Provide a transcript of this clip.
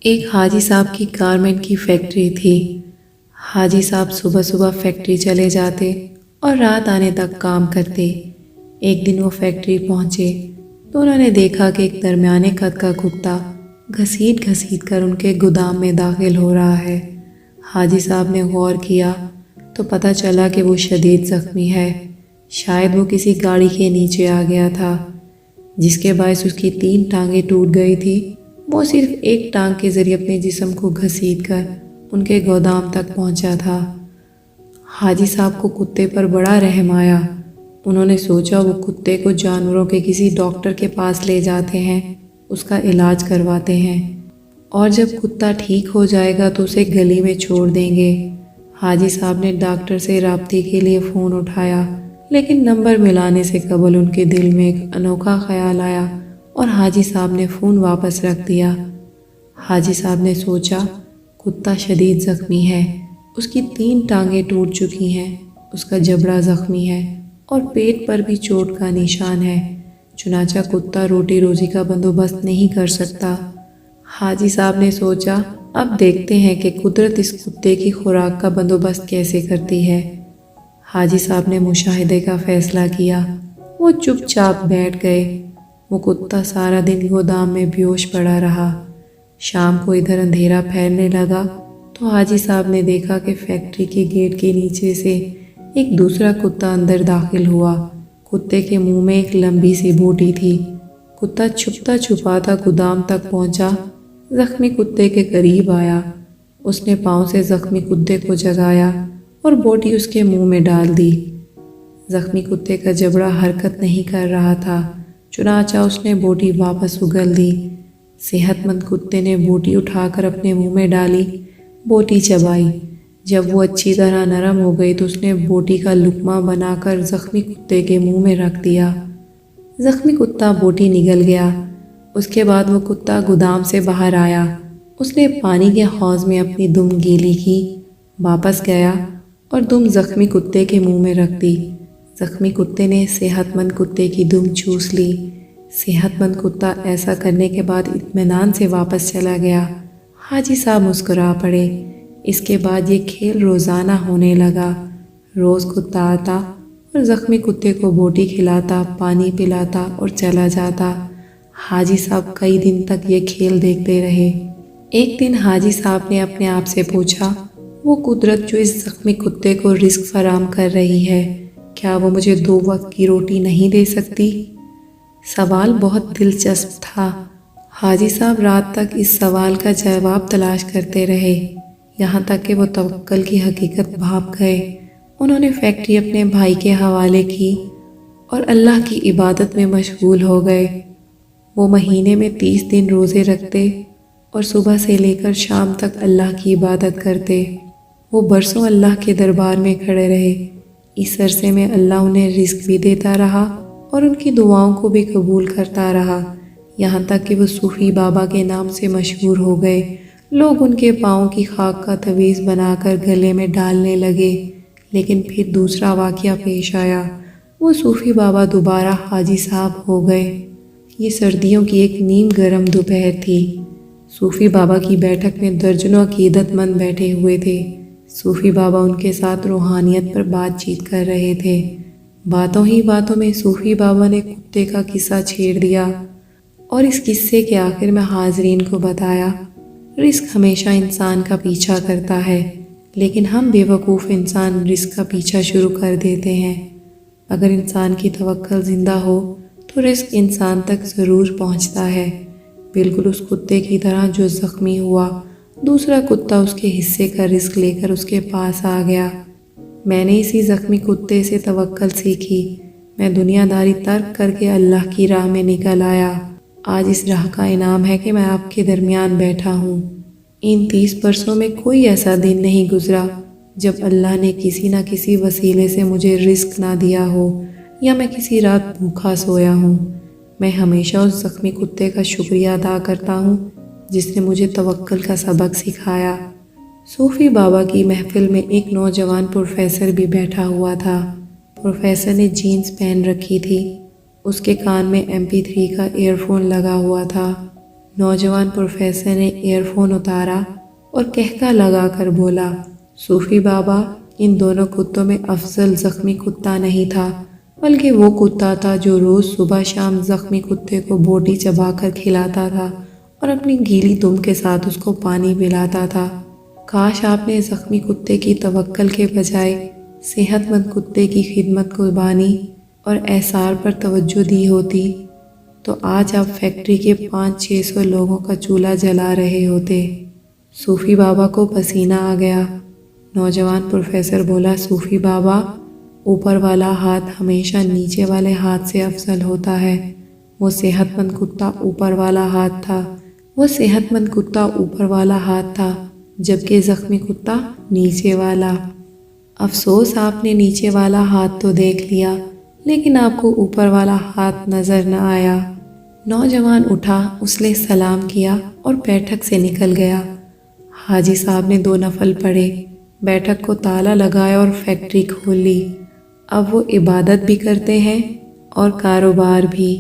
ایک حاجی صاحب کی گارمنٹ کی فیکٹری تھی۔ حاجی صاحب صبح صبح فیکٹری چلے جاتے اور رات آنے تک کام کرتے۔ ایک دن وہ فیکٹری پہنچے تو انہوں نے دیکھا کہ ایک درمیانے قد کا کتا گھسیٹ گھسیٹ کر ان کے گودام میں داخل ہو رہا ہے۔ حاجی صاحب نے غور کیا تو پتہ چلا کہ وہ شدید زخمی ہے۔ شاید وہ کسی گاڑی کے نیچے آ گیا تھا، جس کے باعث اس کی 3 ٹانگیں ٹوٹ گئی تھی۔ وہ صرف ایک ٹانگ کے ذریعے اپنے جسم کو گھسیٹ کر ان کے گودام تک پہنچا تھا۔ حاجی صاحب کو کتے پر بڑا رحم آیا۔ انہوں نے سوچا وہ کتے کو جانوروں کے کسی ڈاکٹر کے پاس لے جاتے ہیں، اس کا علاج کرواتے ہیں، اور جب کتا ٹھیک ہو جائے گا تو اسے گلی میں چھوڑ دیں گے۔ حاجی صاحب نے ڈاکٹر سے رابطے کے لیے فون اٹھایا، لیکن نمبر ملانے سے قبل ان کے دل میں ایک انوکھا خیال آیا اور حاجی صاحب نے فون واپس رکھ دیا۔ حاجی صاحب نے سوچا کتا شدید زخمی ہے، اس کی 3 ٹانگیں ٹوٹ چکی ہیں، اس کا جبڑا زخمی ہے اور پیٹ پر بھی چوٹ کا نشان ہے، چنانچہ کتا روٹی روزی کا بندوبست نہیں کر سکتا۔ حاجی صاحب نے سوچا اب دیکھتے ہیں کہ قدرت اس کتے کی خوراک کا بندوبست کیسے کرتی ہے۔ حاجی صاحب نے مشاہدے کا فیصلہ کیا۔ وہ چپ چاپ بیٹھ گئے۔ وہ کتا سارا دن گودام میں بیہوش پڑا رہا۔ شام کو ادھر اندھیرا پھیلنے لگا تو حاجی صاحب نے دیکھا کہ فیکٹری کے گیٹ کے نیچے سے ایک دوسرا کتا اندر داخل ہوا۔ کتے کے منہ میں ایک لمبی سی بوٹی تھی۔ کتا چھپتا چھپاتا گودام تک پہنچا، زخمی کتے کے قریب آیا۔ اس نے پاؤں سے زخمی کتے کو جگایا اور بوٹی اس کے منہ میں ڈال دی۔ زخمی کتے کا جبڑا حرکت نہیں کر رہا تھا، چنانچہ اس نے بوٹی واپس اگل دی۔ صحت مند کتے نے بوٹی اٹھا کر اپنے منہ میں ڈالی، بوٹی چبائی۔ جب وہ اچھی طرح نرم ہو گئی تو اس نے بوٹی کا لقمہ بنا کر زخمی کتے کے منہ میں رکھ دیا۔ زخمی کتا بوٹی نگل گیا۔ اس کے بعد وہ کتا گودام سے باہر آیا۔ اس نے پانی کے حوض میں اپنی دم گیلی کی، واپس گیا اور دم زخمی کتے کے منہ میں رکھ دی۔ زخمی کتے نے صحت مند کتے کی دم چوس لی۔ صحت مند کتا ایسا کرنے کے بعد اطمینان سے واپس چلا گیا۔ حاجی صاحب مسکرا پڑے۔ اس کے بعد یہ کھیل روزانہ ہونے لگا۔ روز کتا آتا اور زخمی کتے کو بوٹی کھلاتا، پانی پلاتا اور چلا جاتا۔ حاجی صاحب کئی دن تک یہ کھیل دیکھتے رہے۔ ایک دن حاجی صاحب نے اپنے آپ سے پوچھا، وہ قدرت جو اس زخمی کتے کو رزق فراہم کر رہی ہے، کیا وہ مجھے 2 وقت کی روٹی نہیں دے سکتی؟ سوال بہت دلچسپ تھا۔ حاجی صاحب رات تک اس سوال کا جواب تلاش کرتے رہے، یہاں تک کہ وہ توکل کی حقیقت بھاپ گئے۔ انہوں نے فیکٹری اپنے بھائی کے حوالے کی اور اللہ کی عبادت میں مشغول ہو گئے۔ وہ مہینے میں 30 دن روزے رکھتے اور صبح سے لے کر شام تک اللہ کی عبادت کرتے۔ وہ برسوں اللہ کے دربار میں کھڑے رہے۔ اس عرصے میں اللہ انہیں رزق بھی دیتا رہا اور ان کی دعاؤں کو بھی قبول کرتا رہا، یہاں تک کہ وہ صوفی بابا کے نام سے مشہور ہو گئے۔ لوگ ان کے پاؤں کی خاک کا تعویذ بنا کر گلے میں ڈالنے لگے۔ لیکن پھر دوسرا واقعہ پیش آیا۔ وہ صوفی بابا دوبارہ حاجی صاحب ہو گئے۔ یہ سردیوں کی ایک نیم گرم دوپہر تھی۔ صوفی بابا کی بیٹھک میں درجنوں عقیدت مند بیٹھے ہوئے تھے۔ صوفی بابا ان کے ساتھ روحانیت پر بات چیت کر رہے تھے۔ باتوں ہی باتوں میں صوفی بابا نے کتے کا قصہ چھیڑ دیا اور اس قصے کے آخر میں حاضرین کو بتایا، رزق ہمیشہ انسان کا پیچھا کرتا ہے، لیکن ہم بے وقوف انسان رزق کا پیچھا شروع کر دیتے ہیں۔ اگر انسان کی توکل زندہ ہو تو رزق انسان تک ضرور پہنچتا ہے، بالکل اس کتے کی طرح جو زخمی ہوا۔ دوسرا کتا اس کے حصے کا رزق لے کر اس کے پاس آ گیا۔ میں نے اسی زخمی کتے سے توکل سیکھی۔ میں دنیا داری ترک کر کے اللہ کی راہ میں نکل آیا۔ آج اس راہ کا انعام ہے کہ میں آپ کے درمیان بیٹھا ہوں۔ ان 30 برسوں میں کوئی ایسا دن نہیں گزرا جب اللہ نے کسی نہ کسی وسیلے سے مجھے رزق نہ دیا ہو یا میں کسی رات بھوکا سویا ہوں۔ میں ہمیشہ اس زخمی کتے کا شکریہ ادا کرتا ہوں جس نے مجھے توکل کا سبق سکھایا۔ صوفی بابا کی محفل میں ایک نوجوان پروفیسر بھی بیٹھا ہوا تھا۔ پروفیسر نے جینز پہن رکھی تھی۔ اس کے کان میں MP3 کا ایئر فون لگا ہوا تھا۔ نوجوان پروفیسر نے ایئر فون اتارا اور کہکا لگا کر بولا، صوفی بابا، ان دونوں کتوں میں افضل زخمی کتا نہیں تھا، بلکہ وہ کتا تھا جو روز صبح شام زخمی کتے کو بوٹی چبا کر کھلاتا تھا اور اپنی گیلی دم کے ساتھ اس کو پانی پلاتا تھا۔ کاش آپ نے زخمی کتے کی توکل کے بجائے صحت مند کتے کی خدمت قربانی اور احسار پر توجہ دی ہوتی تو آج آپ فیکٹری کے 500-600 لوگوں کا چولہا جلا رہے ہوتے۔ صوفی بابا کو پسینہ آ گیا۔ نوجوان پروفیسر بولا، صوفی بابا، اوپر والا ہاتھ ہمیشہ نیچے والے ہاتھ سے افضل ہوتا ہے۔ وہ صحت مند کتا اوپر والا ہاتھ تھا، وہ صحت مند کتا اوپر والا ہاتھ تھا، جبکہ زخمی کتا نیچے والا۔ افسوس آپ نے نیچے والا ہاتھ تو دیکھ لیا، لیکن آپ کو اوپر والا ہاتھ نظر نہ آیا۔ نوجوان اٹھا، اس نے سلام کیا اور بیٹھک سے نکل گیا۔ حاجی صاحب نے 2 نفل پڑھے، بیٹھک کو تالا لگایا اور فیکٹری کھول لی۔ اب وہ عبادت بھی کرتے ہیں اور کاروبار بھی۔